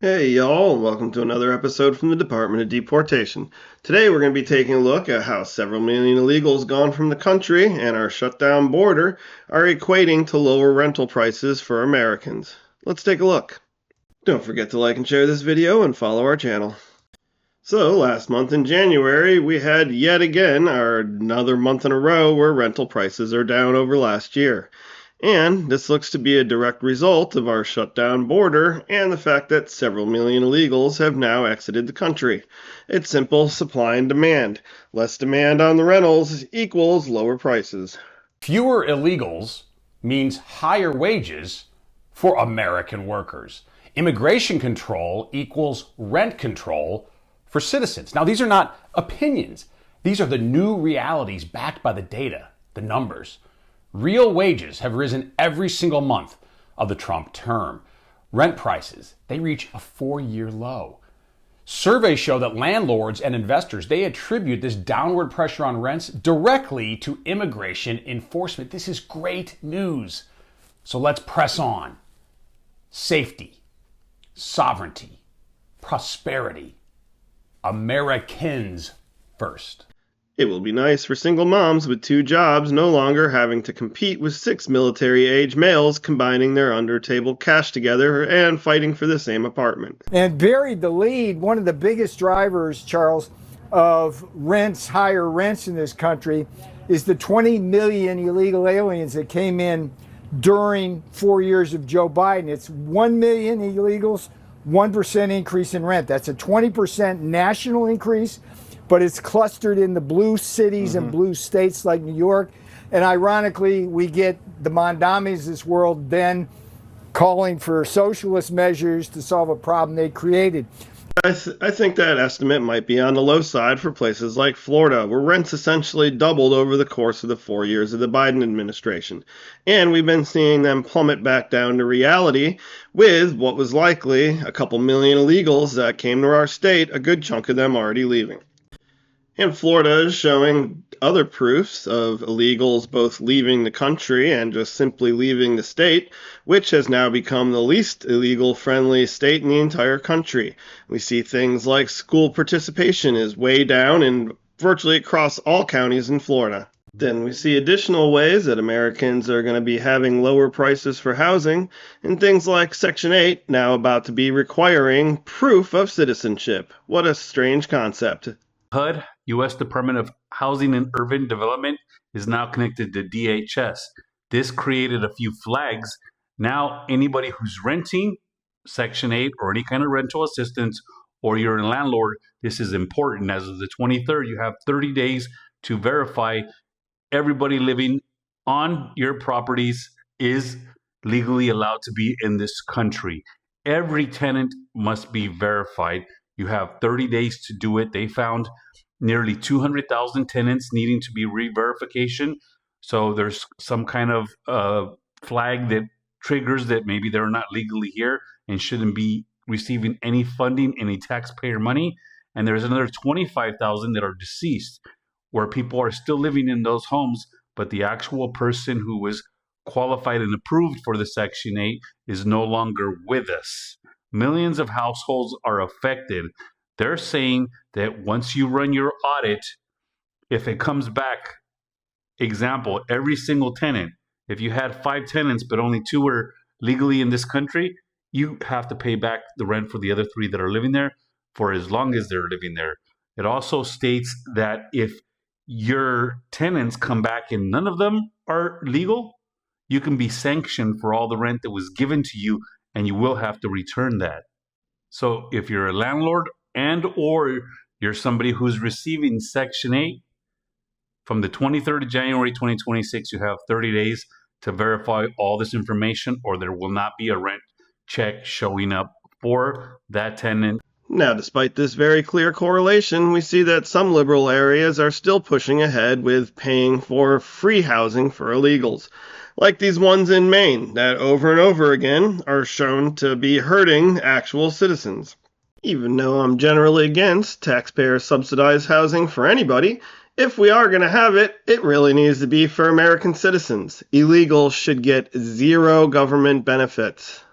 Hey y'all, welcome to another episode from the Department of Deportation. Today we're going to be taking a look at how several million illegals gone from the country and our shutdown border are equating to lower rental prices for Americans. Let's take a look. Don't forget to like and share this video and follow our channel. So last month in January, we had yet again another month in a row where rental prices are down over last year. And this looks to be a direct result of our shutdown border and the fact that several million illegals have now exited the country. It's simple supply and demand. Less demand on the rentals equals lower prices. Fewer illegals means higher wages for American workers. Immigration control equals rent control for citizens. Now, these are not opinions. These are the new realities backed by the data, the numbers. Real wages have risen every single month of the Trump term. Rent prices, they reach a 4-year low. Surveys show that landlords and investors, they attribute this downward pressure on rents directly to immigration enforcement. This is great news. So let's press on. Safety, sovereignty, prosperity. Americans first. It will be nice for single moms with 2 jobs no longer having to compete with 6 military-age males combining their under-table cash together and fighting for the same apartment. And buried the lead, one of the biggest drivers, Charles, of higher rents in this country is the 20 million illegal aliens that came in during 4 years of Joe Biden. It's 1 million illegals, 1% increase in rent. That's a 20% national increase, but it's clustered in the blue cities and blue states like New York. And ironically, we get the Mondamis of this world then calling for socialist measures to solve a problem they created. I think that estimate might be on the low side for places like Florida, where rents essentially doubled over the course of the 4 years of the Biden administration. And we've been seeing them plummet back down to reality with what was likely a couple million illegals that came to our state, a good chunk of them already leaving. And Florida is showing other proofs of illegals both leaving the country and just simply leaving the state, which has now become the least illegal-friendly state in the entire country. We see things like school participation is way down in virtually across all counties in Florida. Then we see additional ways that Americans are going to be having lower prices for housing, and things like Section 8 now about to be requiring proof of citizenship. What a strange concept. HUD, U.S. Department of Housing and Urban Development, is now connected to DHS. This created a few flags. Now, anybody who's renting Section 8 or any kind of rental assistance, or you're a landlord, this is important. As of the 23rd, you have 30 days to verify everybody living on your properties is legally allowed to be in this country. Every tenant must be verified. You have 30 days to do it. They found nearly 200,000 tenants needing to be re-verification. So there's some kind of flag that triggers that maybe they're not legally here and shouldn't be receiving any funding, any taxpayer money. And there's another 25,000 that are deceased, where people are still living in those homes, but the actual person who was qualified and approved for the Section 8 is no longer with us. Millions of households are affected. They're saying that once you run your audit, if it comes back, example, every single tenant, if you had 5 tenants but only 2 were legally in this country, you have to pay back the rent for the other 3 that are living there for as long as they're living there. It also states that if your tenants come back and none of them are legal, you can be sanctioned for all the rent that was given to you, and you will have to return that. So if you're a landlord and or you're somebody who's receiving Section 8, from the 23rd of January 2026, you have 30 days to verify all this information, or there will not be a rent check showing up for that tenant. Now, despite this very clear correlation, we see that some liberal areas are still pushing ahead with paying for free housing for illegals, like these ones in Maine that over and over again are shown to be hurting actual citizens. Even though I'm generally against taxpayer-subsidized housing for anybody, if we are going to have it, it really needs to be for American citizens. Illegals should get 0 government benefits.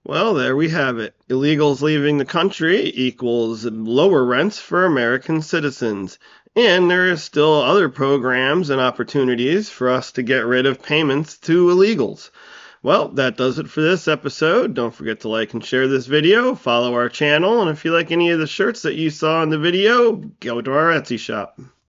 Well, there we have it. Illegals leaving the country equals lower rents for American citizens. And there are still other programs and opportunities for us to get rid of payments to illegals. Well, that does it for this episode. Don't forget to like and share this video, follow our channel, and if you like any of the shirts that you saw in the video, go to our Etsy shop.